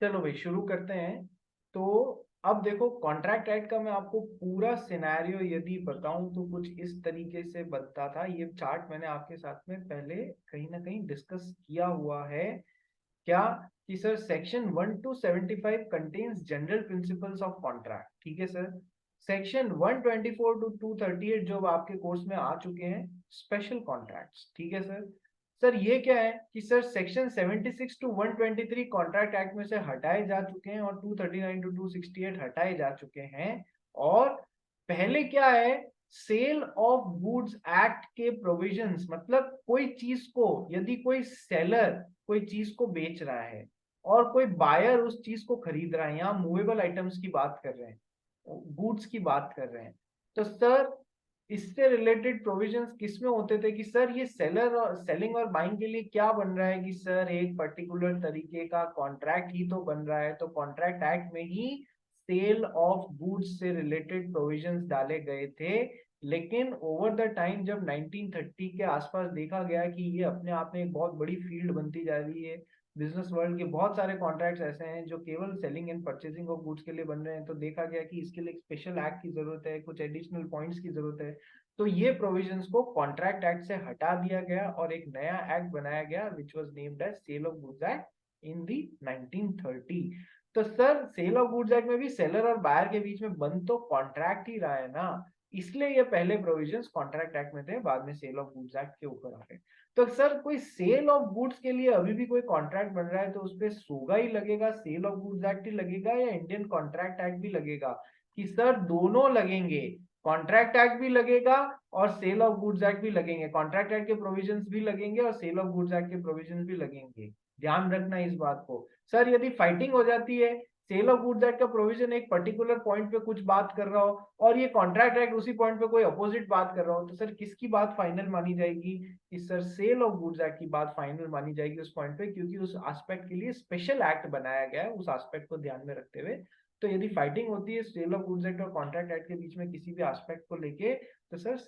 चलो भाई शुरू करते हैं। तो अब देखो कॉन्ट्रैक्ट एक्ट का मैं आपको पूरा सिनेरियो यदि बताऊं तो कुछ इस तरीके से बनता था। ये चार्ट मैंने आपके साथ में पहले कहीं ना कहीं डिस्कस किया हुआ है क्या, कि sir section 1 to 75 contains general principles of contract. ठीक है सर। सेक्शन 124 to 238 जो अब आपके कोर्स में आ चुके हैं स्पेशल कॉन्ट्रैक्ट्स। ठीक है सर। सर ये क्या है कि sir section 76 to 123 contract act में से हटाए जा चुके हैं और 239 to 268 हटाए जा चुके हैं। और पहले क्या है, सेल ऑफ गुड्स एक्ट के प्रोविजंस, मतलब कोई चीज को यदि कोई सेलर कोई चीज को बेच रहा है और कोई बायर उस चीज को खरीद रहा है, यहाँ मूवेबल आइटम्स की बात कर रहे हैं, गुड्स की बात कर रहे हैं, तो सर इससे रिलेटेड प्रोविजंस किसमें होते थे कि सर ये सेलर और सेलिंग और बाइंग के लिए क्या बन रहा है कि सर एक पर्टिकुलर तरीके का कॉन्ट्रैक्ट ही तो बन रहा है, तो कॉन्ट्रैक्ट एक्ट में ही सेल ऑफ गुड्स से रिलेटेड प्रोविजंस डाले गए थे। लेकिन ओवर द टाइम जब 1930 के आसपास देखा गया कि ये अपने आप में एक बहुत बड़ी फील्ड बनती जा रही है, बिजनेस वर्ल्ड के बहुत सारे कॉन्ट्रैक्ट्स ऐसे हैं जो केवल selling and purchasing of goods के लिए बन रहे हैं, तो देखा गया कि इसके लिए एक स्पेशल एक्ट की जरूरत है, कुछ एडिशनल पॉइंट्स की जरूरत है। तो ये प्रोविजंस को कॉन्ट्रैक्ट एक्ट से हटा दिया गया और एक नया एक्ट बनाया गया which was named as sale of goods act in the 1930। तो sir sale of goods act में भी सेलर और बायर के बीच में बन तो कॉन्ट्रैक्ट ही रहा है ना, इसलिए ये पहले प्रोविजंस कॉन्ट्रैक्ट एक्ट में थे, बाद में सेल ऑफ गुड्स एक्ट के ऊपर आ गए। तो सर कोई सेल ऑफ गुड्स के लिए अभी भी कोई कॉन्ट्रैक्ट बन रहा है तो उसपे सोगा ही लगेगा, सेल ऑफ गुड्स एक्ट ही लगेगा या इंडियन कॉन्ट्रैक्ट एक्ट भी लगेगा, कि सर दोनों लगेंगे, कॉन्ट्रैक्ट एक्ट भी लगेगा और सेल ऑफ गुड्स एक्ट भी लगेंगे, कॉन्ट्रैक्ट एक्ट के प्रोविजंस भी लगेंगे और सेल ऑफ गुड्स एक्ट के प्रोविजंस भी लगेंगे। ध्यान रखना इस बात को। सर यदि फाइटिंग हो जाती है, सेल ऑफ गुड्स एक्ट का प्रोविजन एक पर्टिकुलर पॉइंट पे कुछ बात कर रहा हो और ये कॉन्ट्रैक्ट एक्ट उसी पॉइंट पे कोई अपोजिट बात कर रहा हो, तो सर किसकी बात फाइनल मानी जाएगी? इस sir sale of goods act की बात फाइनल मानी जाएगी उस पॉइंट पे, क्योंकि उस एस्पेक्ट के लिए स्पेशल एक्ट बनाया गया है उस एस्पेक्ट को ध्यान में रखते हुए। तो यदि फाइटिंग होती है सेल ऑफ गुड्स एक्ट और कॉन्ट्रैक्ट एक्ट के बीच में किसी भी एस्पेक्ट को लेके, तो sir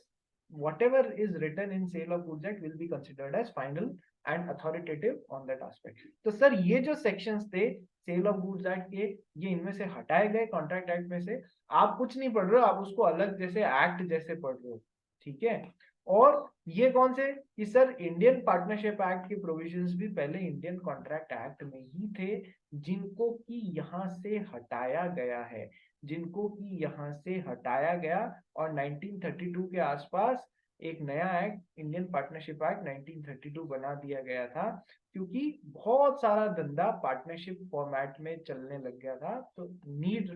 whatever is written in sale of goods act will be considered as final and authoritative on that aspect। तो सर ये जो सेक्शंस थे सेल ऑफ गुड्स एक्ट के, ये इनमें से हटाए गए कॉन्ट्रैक्ट एक्ट में से। आप कुछ नहीं पढ़ रहे हो, आप उसको अलग जैसे एक्ट जैसे पढ़ रहे हो। ठीक है। और ये कौन से कि सर इंडियन पार्टनरशिप एक्ट के प्रोविजंस भी पहले इंडियन कॉन्ट्रैक्ट एक्ट में ही थे, जिनको कि यहाँ से हटाया गया है, जिनको कि यहाँ से हटाया गया। और 1932 के आसपास एक नया एक्ट इंडियन पार्टनरशिप एक्ट 1932 बना दिया गया था, क्योंकि बहुत सारा धंधा पार्टनरशिप फॉर्मेट में चलने लग गया था। तो नीड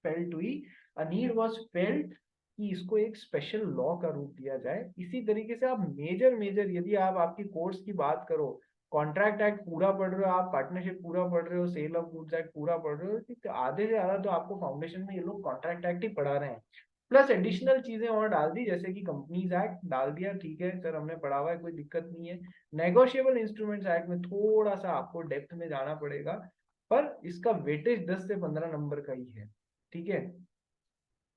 फेल्ट हुई, अ नीड वाज फेल्ट कि इसको एक स्पेशल लॉ का रूप दिया जाए। इसी तरीके से आप मेजर मेजर यदि आप आपकी कोर्स की बात करो, कॉन्ट्रैक्ट एक्ट पूरा पढ़ रहे हो, आप पार्टनरशिप पूरा पढ़ रहे हो, सेल ऑफ गुड्स एक्ट पूरा पढ़ रहे हो, तो आधे से ज्यादा तो आपको फाउंडेशन में ये लोग कॉन्ट्रैक्ट एक्ट ही पढ़ा रहे हैं। प्लस एडिशनल चीजें और डाल दी, जैसे कि कंपनीज एक्ट डाल दिया, ठीक है सर हमने पढ़ा हुआ है कोई दिक्कत नहीं है। नेगोशिएबल इंस्ट्रूमेंट्स एक्ट में थोड़ा सा आपको डेप्थ में जाना पड़ेगा, पर इसका वेटेज 10 से 15 नंबर का ही है। ठीक है।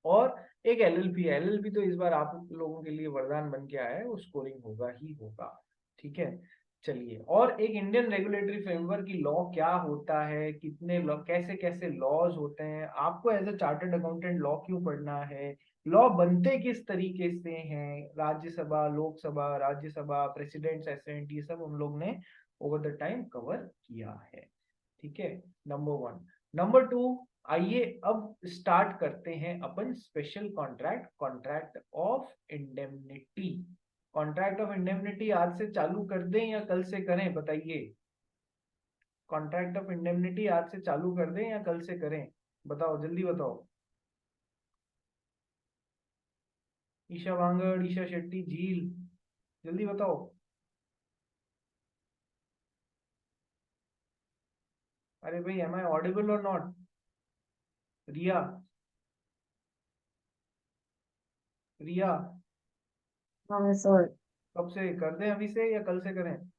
और एक एलएलपी है, एलएलपी तो इस बार आप लोगों के लिए वरदान बन के आया है, वो स्कोरिंग होगा ही होगा। ठीक है। चलिए, और एक इंडियन रेगुलेटरी फ्रेमवर्क की लॉ क्या होता है, कितने लॉ, कैसे कैसे लॉज होते हैं, आपको as a chartered accountant law क्यों पढ़ना है, लॉ बनते किस तरीके से हैं, राज्यसभा लोकसभा राज्यसभा प्रेसिडेंट्स एसेंट, ये सब हम लोग ने ओवर द टाइम कवर किया है। ठीक है। Number one. नंबर टू, आइए अब स्टार्ट करते हैं अपन special contract, contract of indemnity. Contract of indemnity आज से चालू कर दें या कल से करें, बताइए। कॉन्ट्रैक्ट ऑफ इंडेमनिटी आज से चालू कर दें या कल से करें, बताओ जल्दी बताओ। ईशा वांगड़, ईशा शेट्टी, झील, जल्दी बताओ। अरे भाई, एम आई ऑडिबल और नॉट? रिया, रिया, हाँ सर। कब से कर दें, अभी से या कल से करें?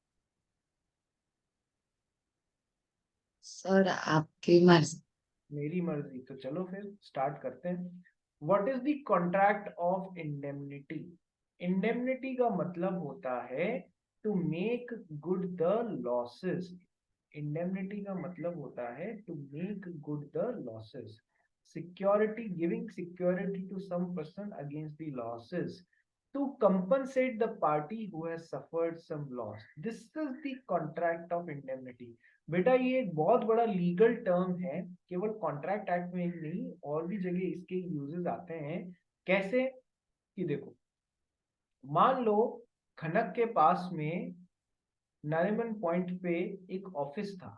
सर आपकी मर्जी। मेरी मर्जी, तो चलो फिर स्टार्ट करते हैं। What is the contract of indemnity? Indemnity का मतलब होता है to make good the losses. Indemnity का मतलब होता है to make good the losses, security, giving security to some person against the losses, to compensate the party who has suffered some loss. This is the contract of indemnity. बेटा ये एक बहुत बड़ा legal term है, केवल contract act में ही नहीं और भी जगह इसके यूजेस आते हैं। कैसे कि देखो, मान लो खनक के पास में नारीमन पॉइंट पे एक ऑफिस था,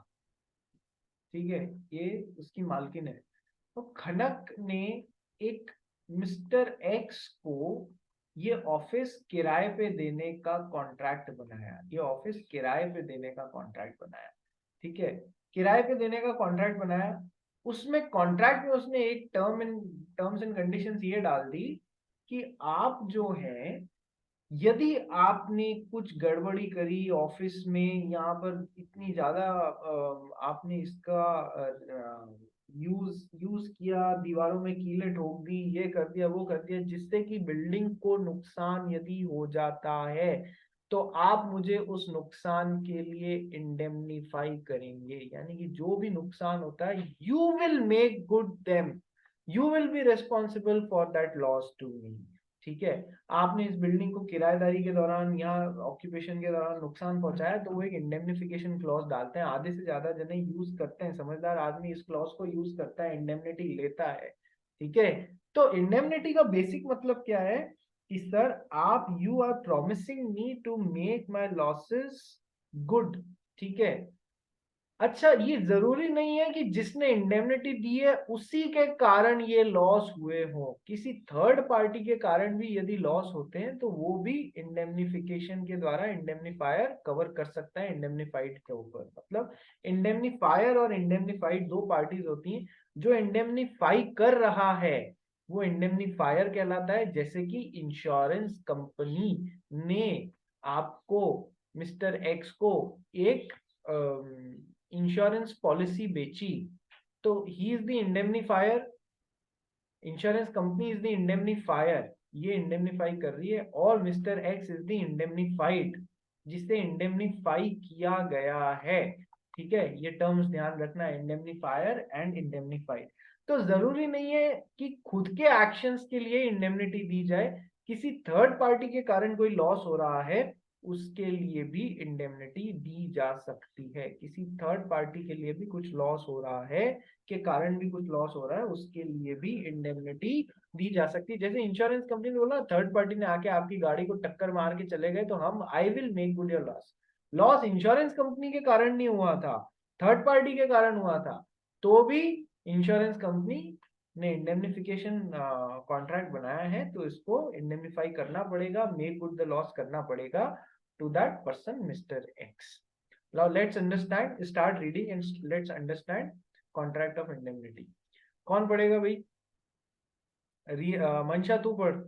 ठीक है, ये उसकी मालकिन है। तो खनक ने एक मिस्टर एक्स को ये ऑफिस किराए पे देने का कॉन्ट्रैक्ट बनाया, ये ऑफिस किराए पे देने का कॉन्ट्रैक्ट बनाया, ठीक है, किराए पे देने का कॉन्ट्रैक्ट बनाया। उसमें कॉन्ट्रैक्ट में उसने एक टर्म्स एंड कंडीशंस ये डाल दी कि आप जो है, यदि आपने कुछ गड़बड़ी करी ऑफिस में, यहाँ पर इतनी ज्यादा आपने इसका यूज किया, दीवारों में कीलें ठोक दी, ये कर दिया वो कर दिया, जिससे कि बिल्डिंग को नुकसान यदि हो जाता है तो आप मुझे उस नुकसान के लिए इंडेमनीफाई करेंगे, यानी कि जो भी नुकसान होता है you will make good them, you will be responsible for that loss to me. ठीक है, आपने इस बिल्डिंग को किराएदारी के दौरान या ऑक्यूपेशन के दौरान नुकसान पहुंचाया तो वो एक इंडेमनिफिकेशन क्लॉज डालते हैं। आधे से ज्यादा जने यूज करते हैं, समझदार आदमी इस क्लॉज को यूज करता है, इंडेमनिटी लेता है। ठीक है, तो इंडेमनिटी का बेसिक मतलब क्या है कि सर आप you are promising me to make my losses good. ठीक है, अच्छा ये जरूरी नहीं है कि जिसने इंडेमनिटी दी है उसी के कारण ये लॉस हुए हो, किसी थर्ड पार्टी के कारण भी यदि लॉस होते हैं तो वो भी इंडेमनिफिकेशन के द्वारा इंडेमनीफायर कवर कर सकता है इंडेमनीफाइड के ऊपर। मतलब इंडेमनीफायर और इंडेमनीफाइड दो पार्टीज होती हैं। जो इंडेमनीफाई कर रहा है वो इंडेमनीफायर कहलाता है। जैसे कि इंश्योरेंस कंपनी ने आपको, मिस्टर एक्स को, एक इंश्योरेंस पॉलिसी बेची तो he is the indemnifier, insurance company is the indemnifier, ये इंडेमनीफाई कर रही है, और mister x is the indemnified, जिसे इंडेमनीफाई किया गया है। ठीक है, ये टर्म्स ध्यान रखना है, इंडेमनीफायर एंड इंडेमनीफाइड। तो जरूरी नहीं है कि खुद के एक्शंस के लिए इंडेमनिटी दी जाए, किसी थर्ड पार्टी के कारण कोई लॉस हो रहा है उसके लिए भी इंडेमनिटी दी जा सकती है। किसी थर्ड पार्टी के लिए भी कुछ लॉस हो रहा है, के कारण भी कुछ लॉस हो रहा है, उसके लिए भी इंडेमनिटी दी जा सकती है। जैसे इंश्योरेंस कंपनी ने बोला थर्ड पार्टी ने आके आपकी गाड़ी को टक्कर मार के चले गए तो हम I will make good your loss. Loss insurance company के कारण नहीं हुआ था, थर्ड पार्टी के कारण हुआ था, तो भी इंश्योरेंस कंपनी ने इंडेमनिफिकेशन कॉन्ट्रैक्ट बनाया है तो इसको इंडेमनिफाई करना पड़ेगा, मेक गुड द लॉस करना पड़ेगा to that person mister X. Now let's understand, start reading and let's understand contract of indemnity. कौन पढ़ेगा भाई? मंशा तू पढ़।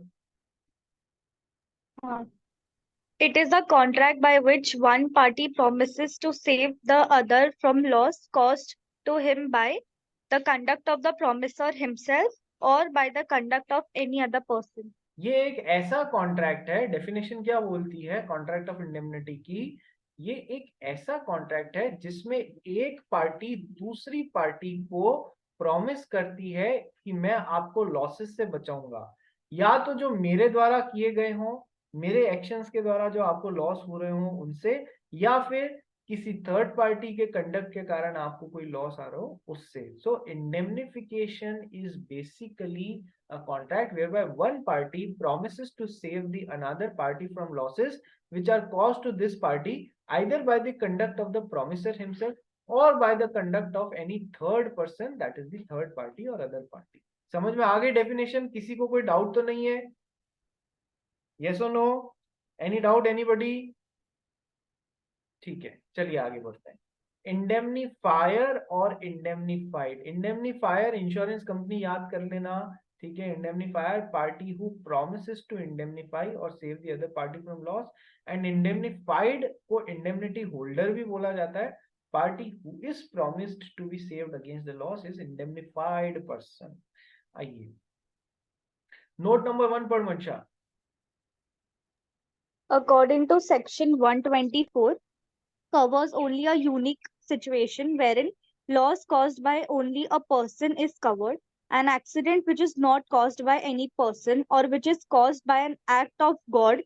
It is a contract by which one party promises to save the other from loss caused to him by the conduct of the promisor himself or by the conduct of any other person. ये एक ऐसा contract है, definition क्या बोलती है contract of indemnity की, ये एक ऐसा कॉन्ट्रैक्ट है जिसमें एक पार्टी दूसरी पार्टी को प्रॉमिस करती है कि मैं आपको लॉसेस से बचाऊंगा, या तो जो मेरे द्वारा किए गए हों, मेरे एक्शंस के द्वारा जो आपको लॉस हो रहे हों उनसे, या फिर किसी थर्ड पार्टी के कंडक्ट के कारण आपको कोई लॉस आ रहा हो उससे। So indemnification is basically a contract whereby one party promises to save the another party from losses which are caused to this party either by the conduct of the promisor himself or by the conduct of any third person, that is the third party or other party। समझ में आ गई definition? किसी को कोई doubt तो नहीं है? yes or no? any doubt anybody? ठीक है, चलिए आगे बढ़ते हैं। इंडेमनीफायर और इंडेमनीफाइड। इंडेमनीफायर इंश्योरेंस कंपनी याद कर लेना, ठीक है। Indemnifier party who promises to indemnify और save the other party from loss, and indemnified को इंडेमनिटी होल्डर भी बोला जाता है। Party who is promised to be saved against the loss is indemnified person. आइए नोट नंबर 1 पर मंशा। According to section 124, covers only a unique situation wherein loss caused by only a person is covered. An accident which is not caused by any person or which is caused by an act of God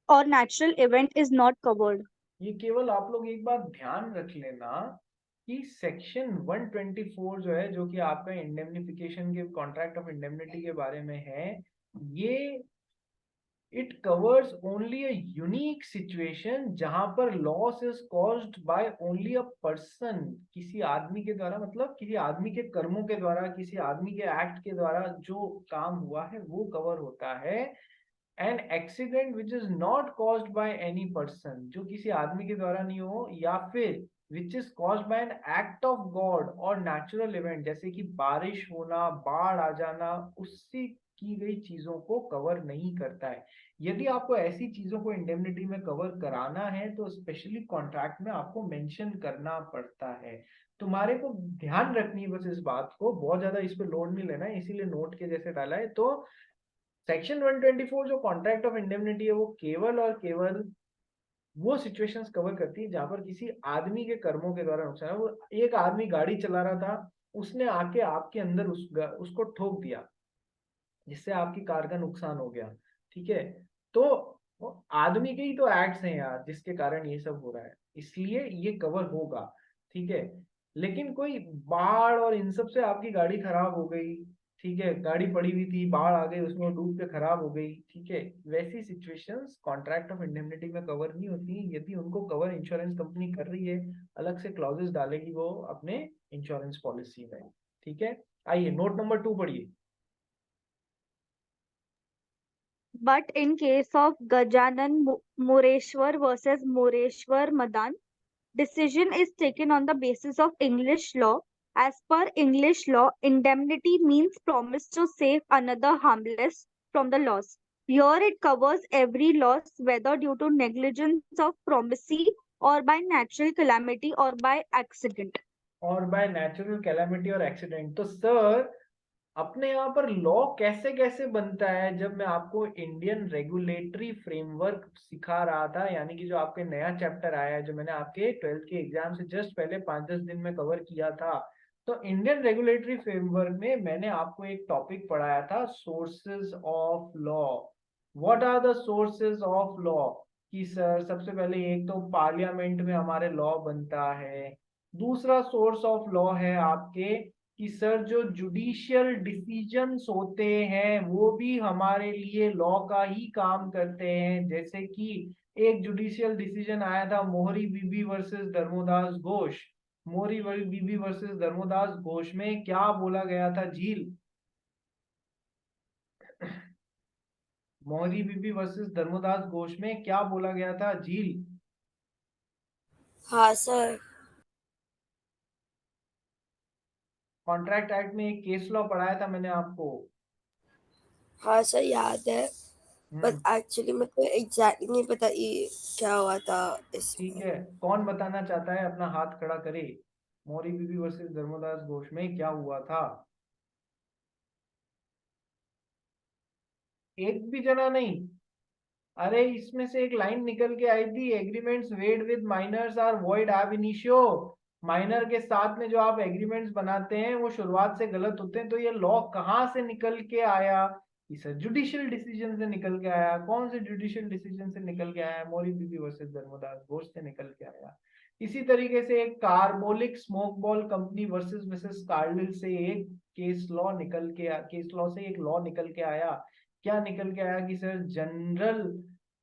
or natural event is not covered. ये केवल आप लोग एक बात ध्यान रख लेना कि सेक्शन 124 जो है, जो कि आपका इंडेमनिफिकेशन के कॉन्ट्रैक्ट ऑफ इंडेमनिटी के बारे में है, ये it covers only a unique situation जहां पर loss is caused by only a person, किसी आदमी के द्वारा, मतलब किसी आदमी के कर्मों के द्वारा, किसी आदमी के एक्ट के द्वारा जो काम हुआ है वो कवर होता है। An accident which is not caused by any person, जो किसी आदमी के द्वारा नहीं हो, या फिर which is caused by an act of God और नेचुरल इवेंट, जैसे कि बारिश होना, बाढ़ आ जाना, उससे की गई चीजों को कवर नहीं करता है। यदि आपको ऐसी चीजों को इंडेमनिटी में कवर कराना है तो स्पेशली कॉन्ट्रैक्ट में आपको मेंशन करना पड़ता है। तुम्हारे को ध्यान रखनी है बस इस बात को, बहुत ज्यादा इस पे लोड नहीं लेना है, इसीलिए नोट के जैसे डाला है। तो सेक्शन 124 जो कॉन्ट्रैक्ट ऑफ इंडेमनिटी है वो केवल और केवल वो सिचुएशंस कवर करती है जहां पर किसी आदमी के कर्मों के द्वारा नुकसान है। वो एक आदमी गाड़ी चला रहा था, उसने आके आपके अंदर उसको ठोक दिया, जिससे आपकी कार का नुकसान हो गया, ठीक है। तो वो आदमी के ही तो एक्ट्स हैं यार जिसके कारण ये सब हो रहा है, इसलिए ये कवर होगा, ठीक है। लेकिन कोई बाढ़ और इन सब से आपकी गाड़ी खराब हो गई, ठीक है, गाड़ी पड़ी हुई थी, बाढ़ आ गई, उसमें डूब के खराब हो गई, ठीक है, वैसी सिचुएशंस कॉन्ट्रैक्ट ऑफ इंडेमनिटी में कवर नहीं होती। यदि उनको कवर इंश्योरेंस कंपनी कर रही है, अलग से क्लॉजेस डालेगी वो अपने इंश्योरेंस पॉलिसी में, ठीक है। आइए नोट नंबर 2 पढ़िए। But in case of Gajanan Mureshwar versus Mureshwar Madan, decision is taken on the basis of English law. As per English law, indemnity means promise to save another harmless from the loss. Here it covers every loss, whether due to negligence of promisee or by natural calamity or by accident. और by natural calamity और accident. तो sir अपने यहाँ पर law कैसे कैसे बनता है, जब मैं आपको इंडियन रेगुलेटरी फ्रेमवर्क सिखा रहा था, यानी कि जो आपके नया चैप्टर आया है, जो मैंने आपके 12th के एग्जाम से जस्ट पहले 5-10 दिन में कवर किया था, तो इंडियन रेगुलेटरी फ्रेमवर्क में मैंने आपको एक टॉपिक पढ़ाया था, sources of law. What are the sources of law? कि सर सबसे पहले एक तो पार्लियामेंट में हमारे लॉ बनता है, दूसरा सोर्स ऑफ लॉ है आपके कि सर जो जुडिशियल डिसीजंस होते हैं वो भी हमारे लिए लॉ का ही काम करते हैं। जैसे कि एक जुडिशियल डिसीजन आया था मोहरी बीबी वर्सेस धर्मोदास घोष। मोहरी बीबी वर्सेस धर्मोदास घोष में क्या बोला गया था झील? मोहरी बीबी वर्सेस धर्मोदास घोष में क्या बोला गया था झील? हाँ सर। कॉन्ट्रैक्ट एक्ट में एक केस लॉ पढ़ाया था मैंने आपको। हाँ सर याद है, बट हम्म, एक्चुअली मेरे को एग्जैक्टली नहीं पता ये क्या हुआ था ठीक इसमें। है, कौन बताना चाहता है अपना हाथ खड़ा करे। मौरी बीबी वर्सेस धर्मदास घोष में क्या हुआ था? एक भी जना नहीं? अरे इसमें से एक लाइन निकल के आई थी, agreements made with minors are void ab initio। Minor के साथ में जो आप एग्रीमेंट्स बनाते हैं वो शुरुआत से गलत होते हैं। तो ये लॉ कहाँ से निकल के आया? इस जुडिशियल डिसीजन से निकल के आया। कौन से जुडिशियल डिसीजन से निकल के आया? मोरी बीबी वर्सेस धर्मदास घोष से निकल के आया। इसी तरीके से एक carbolic smoke ball company versus Mrs Carlill से एक केस लॉ से एक लॉ निकल के आया। क्या निकल के आया कि सर जनरल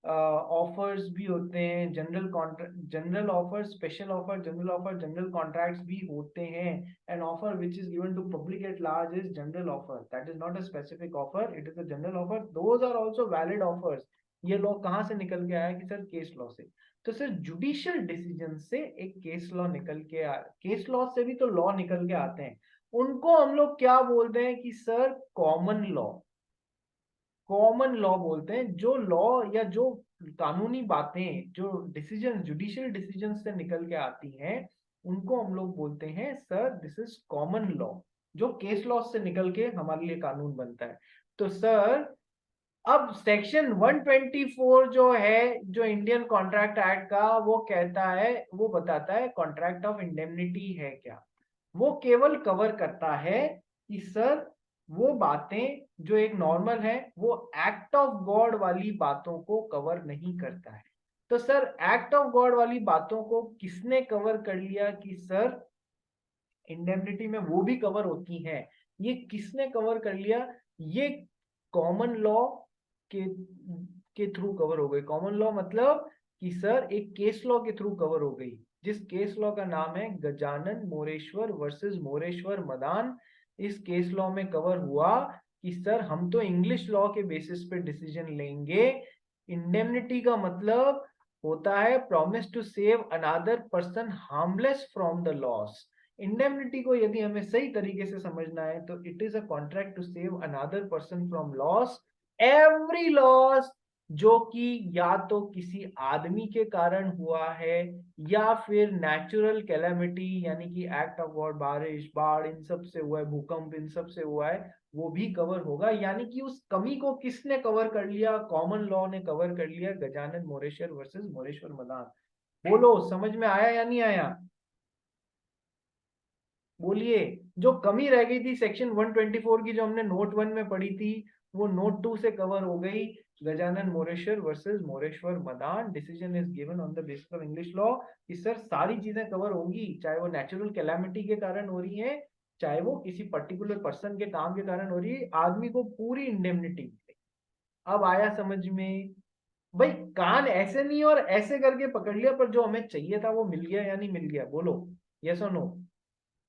ऑफर्स भी होते हैं, general contract, general offer, special offer, general offer, general contracts भी होते हैं। An offer which is given to public at large is general offer, that is not a specific offer, it is a general offer, those are also valid offers. ये law कहाँ से निकल के आया कि सर केस लॉ से। तो sir judicial decision से एक केस लॉ निकल के आ, केस लॉ से भी तो लॉ निकल के आते हैं, उनको हम लोग क्या बोलते हैं कि sir common law. Common law बोलते हैं जो लॉ या जो कानूनी बातें, जो डिसीजन, जुडिशियल डिसीजन से निकल के आती हैं, उनको हम लोग बोलते हैं sir this is common law, जो केस लॉ से निकल के हमारे लिए कानून बनता है। तो सर अब सेक्शन 124 जो है, जो इंडियन कॉन्ट्रैक्ट एक्ट का, वो कहता है, वो बताता है कॉन्ट्रैक्ट ऑफ इंडेमनिटी है क्या। वो केवल कवर करता है कि सर वो बातें जो एक नॉर्मल है, वो एक्ट ऑफ गॉड वाली बातों को कवर नहीं करता है। तो सर एक्ट ऑफ गॉड वाली बातों को किसने कवर कर लिया कि सर इंडेमनिटी में वो भी कवर होती हैं, ये किसने कवर कर लिया? ये कॉमन लॉ के थ्रू कवर हो गई। कॉमन लॉ मतलब कि सर एक केस लॉ के थ्रू कवर हो गई, जिस केस लॉ का नाम है गजानन मोरेश्वर वर्सेस मोरेश्वर मदान। इस केस लॉ में कवर हुआ कि सर हम तो इंग्लिश लॉ के बेसिस पे डिसीजन लेंगे। इंडेमनिटी का मतलब होता है promise to save another person harmless from the loss. Indemnity को यदि हमें सही तरीके से समझना है तो it is a contract to save another person from loss, every loss जो कि या तो किसी आदमी के कारण हुआ है या फिर नेचुरल कैलामिटी यानी कि एक्ट ऑफ गॉड, बारिश, बाढ़, इन सब से हुआ है, भूकंप, इन सब से हुआ है, वो भी कवर होगा। यानी कि उस कमी को किसने कवर कर लिया? कॉमन लॉ ने कवर कर लिया। गजानन मोरेश्वर वर्सेस मोरेश्वर मदान। बोलो समझ में आया या नहीं आया? बोलिए। जो कमी रह गई थी सेक्शन 124 की, जो हमने नोट 1 में पढ़ी थी, वो नोट 2 से कवर हो गई। Gajanan Moreshwar versus Moreshwar Madan, decision is given on the basis of English law. कि सर सारी चीजें कवर होंगी, चाहे वो नेचुरल कैलामिटी के कारण हो रही है, चाहे वो किसी पर्टिकुलर पर्सन के काम के कारण हो रही है, आदमी को पूरी इंडेमनिटी। अब आया समझ में? भाई कान ऐसे नहीं और ऐसे करके पकड़ लिया, पर जो हमें चाहिए था वो मिल गया या नहीं मिल गया? बोलो यस और नो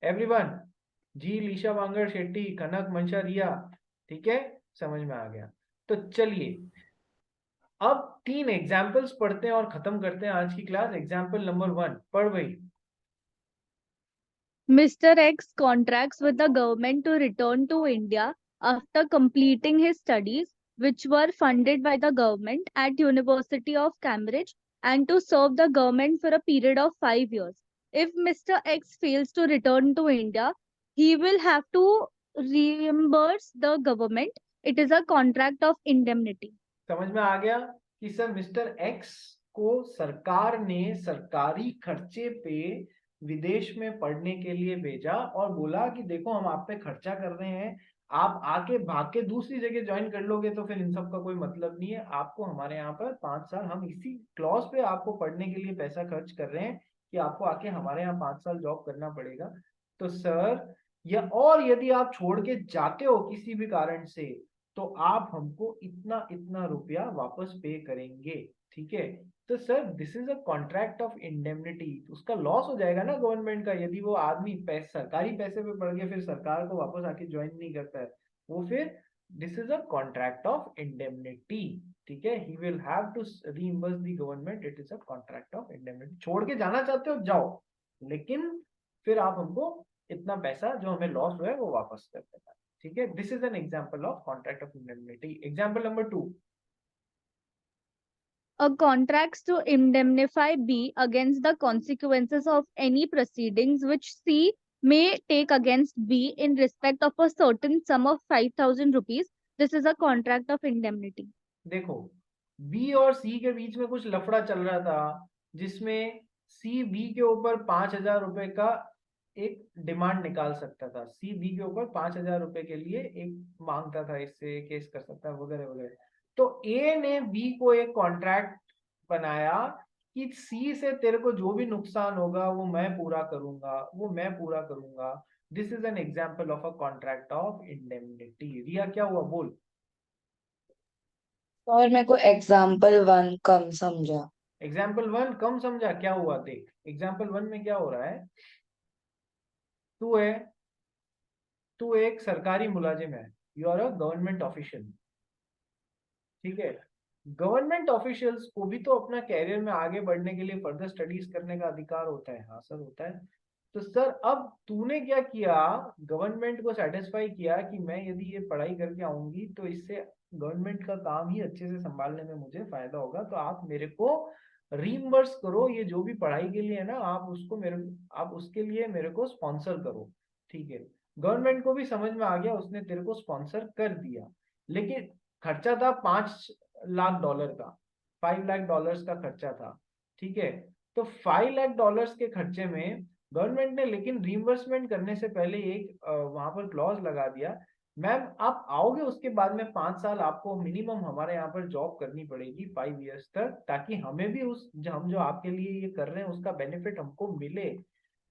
एवरीवन। जी, लीशा, वांगड़, शेट्टी, कनक, मंशा, रिया, ठीक है, समझ में आ गया। तो चलिए अब 3 एग्जाम्पल्स पढ़ते हैं और खत्म करते हैं आज की क्लास। एग्जाम्पल नंबर 1 पढ़ भाई। Mr. X contracts with the government to return to India after completing his studies, which were funded by the government at University of Cambridge, and to serve the government for a period of 5 years. If Mr. X fails to return to India, he will have to reimburse the government. It is a contract of indemnity. समझ में आ गया कि sir mister x को सरकार ने सरकारी खर्चे पे विदेश में पढ़ने के लिए भेजा और बोला कि देखो हम आप पे खर्चा कर रहे हैं, आप आके भाग के दूसरी जगह ज्वाइन कर लोगे तो फिर इन सब का कोई मतलब नहीं है, आपको हमारे यहाँ पर 5 साल, हम इसी क्लॉज पे आपको पढ़ने के लिए पैसा खर्च कर रहे हैं कि आपको आके हमारे यहाँ 5 साल जॉब करना पड़ेगा। तो सर या और यदि आप छोड़ के जाते हो किसी भी कारण से, तो आप हमको इतना इतना रुपया वापस पे करेंगे, ठीक है। तो sir this is a contract of indemnity. उसका लॉस हो जाएगा ना गवर्नमेंट का, यदि वो आदमी सरकारी पैसे पे पड़ गया फिर सरकार को वापस आके ज्वाइन नहीं करता है वो, फिर this is a contract of indemnity, ठीक है। He will have to reimburse the government, it is a contract of indemnity. छोड़ के जाना चाहते हो जाओ, लेकिन फिर आप हमको इतना पैसा जो हमें लॉस हुआ है वो वापस कर देना, ठीक है। This is an example of contract of indemnity. Example number 2। A contracts to indemnify B against the consequences of any proceedings which C may take against B in respect of a certain sum of 5,000 rupees. This is a contract of indemnity. देखो B और सी के बीच में कुछ लफड़ा चल रहा था, जिसमें सी बी के ऊपर 5,000 रुपए का एक डिमांड निकाल सकता था। सी बी के ऊपर 5,000 रुपए के लिए एक मांगता था, इससे केस कर सकता है वगैरह वगैरह। तो ए ने बी को एक कॉन्ट्रैक्ट बनाया कि सी से तेरे को जो भी नुकसान होगा वो मैं पूरा करूंगा, वो मैं पूरा करूंगा। This is an example of a contract of indemnity. Riya क्या हुआ बोल। और मेरे को एग्जाम्पल 1 कम समझा। एग्जाम्पल 1 कम समझा? क्या हुआ देख, एग्जाम्पल 1 में क्या हो रहा है। तू है, तू एक सरकारी मुलाजिम है, you are a government official, ठीक है। गवर्नमेंट ऑफिशियल्स को भी तो अपना कैरियर में आगे बढ़ने के लिए फर्दर स्टडीज करने का अधिकार होता है। हाँ सर होता है। तो सर अब तूने क्या किया, गवर्नमेंट को सेटिस्फाई किया कि मैं यदि ये पढ़ाई करके आऊंगी तो इससे गवर्नमेंट का काम ही अच्छे से संभालने में मुझे फायदा होगा, तो आप मेरे को रीइंबर्स करो, ये जो भी पढ़ाई के लिए है ना, आप उसको मेरे, आप उसके लिए मेरे को स्पॉन्सर करो, ठीक है। गवर्नमेंट को भी समझ में आ गया, उसने तेरे को स्पॉन्सर कर दिया। लेकिन खर्चा था $5 लाख का, $5 लाख का खर्चा था, ठीक है। तो $5 लाख के खर्चे में गवर्नमेंट ने लेकिन रीइंबर्समेंट करने से पहले एक वहां पर क्लॉज लगा दिया, मैम आप आओगे उसके बाद में 5 साल आपको मिनिमम हमारे यहाँ पर जॉब करनी पड़ेगी 5 इयर्स तक, ताकि हमें भी हम जो आपके लिए ये कर रहे हैं उसका बेनिफिट हमको मिले।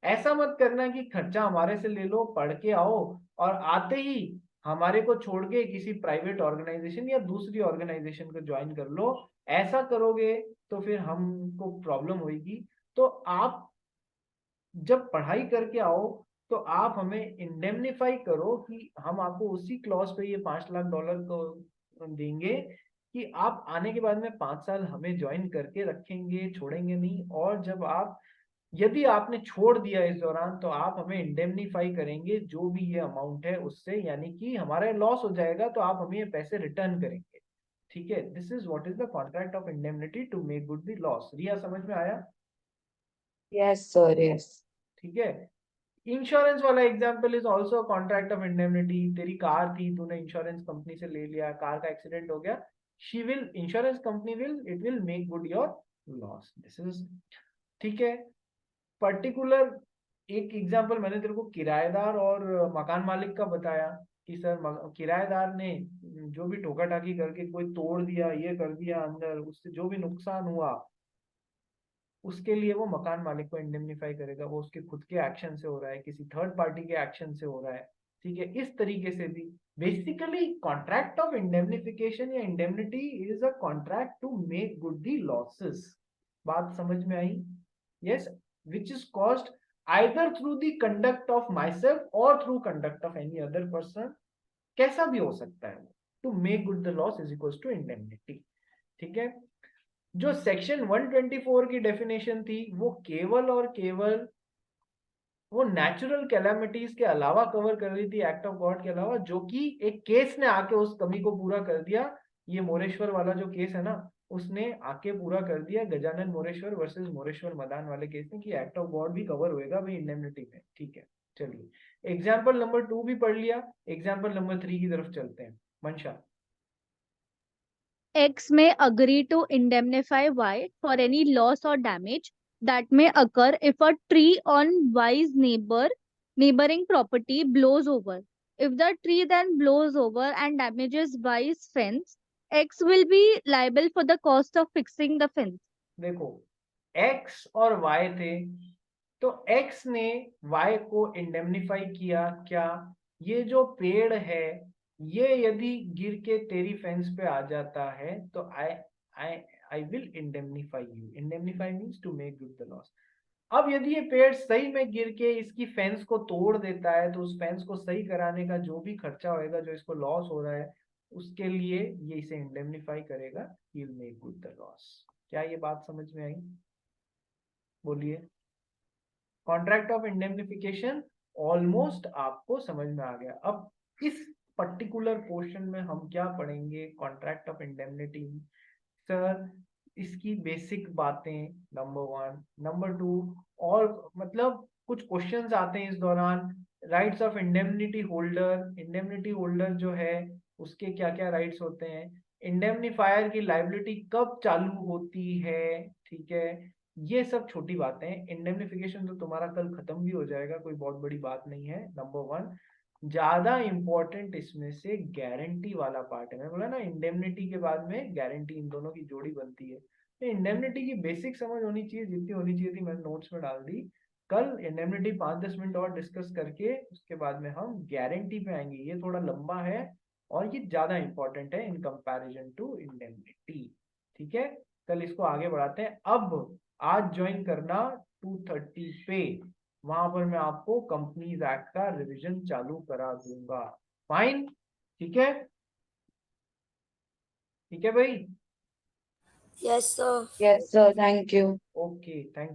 ऐसा मत करना कि खर्चा हमारे से ले लो, पढ़ के आओ और आते ही हमारे को छोड़ के किसी प्राइवेट ऑर्गेनाइजेशन या दूसरी ऑर्गेनाइजेशन को ज्वाइन कर लो। ऐसा करोगे तो फिर हमको प्रॉब्लम होगी। तो आप जब पढ़ाई करके आओ तो आप हमें इंडेमनिफाई करो कि हम आपको उसी क्लॉज पे ये $5 लाख को देंगे कि आप आने के बाद में 5 साल हमें ज्वाइन करके रखेंगे, छोड़ेंगे नहीं। और जब आप यदि आपने छोड़ दिया इस दौरान तो आप हमें इंडेमनीफाई करेंगे जो भी ये अमाउंट है उससे, यानी कि हमारा लॉस हो जाएगा तो आप हमें ये पैसे रिटर्न करेंगे, ठीक है। This is what is the contract of indemnity to make good the loss. Riya समझ में आया? Yes, sir. Yes. ठीक है। इंश्योरेंस वाला example is also contract of indemnity. तेरी कार थी, तूने इंश्योरेंस कंपनी से ले लिया, कार का एक्सीडेंट हो गया, she will insurance company will make good your loss. This is ठीक है। पर्टिकुलर एक एग्जांपल मैंने तेरे को किराएदार और मकान मालिक का बताया कि सर किराएदार ने जो भी ठोका टाकी करके कोई तोड़ दिया, ये कर दिया, अंदर उससे जो भी नुकसान हुआ उसके लिए वो मकान मालिक को इंडेमनीफाई करेगा। वो उसके खुद के एक्शन से हो रहा है, किसी थर्ड पार्टी के एक्शन से हो रहा है, ठीक है। इस तरीके से भी बेसिकली कॉन्ट्रैक्ट ऑफ इंडेमनिफिकेशन या indemnity is a contract to make good the losses. बात समझ में आई? Yes, which is caused either through the conduct of myself और through conduct of any other person, कैसा भी हो सकता है। To make good the loss is equal to indemnity, ठीक है। जो सेक्शन 124 की डेफिनेशन थी वो केवल और केवल वो नेचुरल कैलामिटीज के अलावा कवर कर रही थी, एक्ट ऑफ गॉड के अलावा, जो कि एक केस ने आके उस कमी को पूरा कर दिया। ये मोरेश्वर वाला जो केस है ना, उसने आके पूरा कर दिया, गजानन मोरेश्वर वर्सेस मोरेश्वर मदान वाले केस में, कि एक्ट ऑफ गॉड भी कवर होएगा भाई इंडेमनिटी में, ठीक है। चलिए एग्जाम्पल नंबर 2 भी पढ़ लिया, एग्जाम्पल नंबर 3 की तरफ चलते हैं। मंशा, X may agree to indemnify Y for any loss or damage that may occur if a tree on Y's neighboring property blows over. If the tree then blows over and damages Y's fence, X will be liable for the cost of fixing the fence. देखो x और Y थे, तो x ने Y को इंडेमनिफाई किया। क्या? ये जो पेड़ है ये यदि गिर के तेरी फेंस पे आ जाता है तो I I I will indemnify you. Indemnify means to make good the loss. अब यदि ये पेड़ सही में गिर के इसकी फेंस को तोड़ देता है तो उस फेंस को सही कराने का जो भी खर्चा होएगा, जो इसको लॉस हो रहा है, उसके लिए ये इसे इंडेमनिफाई करेगा, he will make good the loss. क्या ये बात समझ में आई? बोलिए। कॉन्ट्रैक्ट ऑफ इंडेमनिफिकेशन ऑलमोस्ट आपको समझ में आ गया। अब इस पर्टिकुलर पोर्शन में हम क्या पढ़ेंगे? Contract of indemnity. सर इसकी बेसिक बातें नंबर 1, नंबर 2, और मतलब कुछ क्वेश्चंस आते हैं इस दौरान। Rights of indemnity holder, indemnity holder जो है उसके क्या क्या राइट्स होते हैं, इंडेमनिफायर की लाइबिलिटी कब चालू होती है, ठीक है। ये सब छोटी बातें हैं। इंडेमनिफिकेशन तो तुम्हारा कल खत्म भी हो जाएगा, कोई बहुत बड़ी बात नहीं है। नंबर 1 ज्यादा इंपॉर्टेंट इसमें से गारंटी वाला पार्ट है। मैं बोला ना इंडेमनिटी के बाद में गारंटी, इन दोनों की जोड़ी बनती है। तो इंडेमनिटी की बेसिक समझ होनी चाहिए, जितनी होनी चाहिए थी मैंने नोट्स में डाल दी। कल इंडेमनिटी 5-10 मिनट और डिस्कस करके उसके बाद में हम गारंटी पे आएंगे। ये थोड़ा लंबा है और ये ज्यादा इंपॉर्टेंट है इन कंपैरिजन टू इंडेमनिटी, ठीक है। कल इसको आगे बढ़ाते हैं। अब आज ज्वाइन करना 2:30 पे, वहां पर मैं आपको कंपनीज एक्ट का रिवीजन चालू करा दूंगा। फाइन, ठीक है, ठीक है भाई। Yes, sir. Yes, sir. Thank you. Okay, thank you.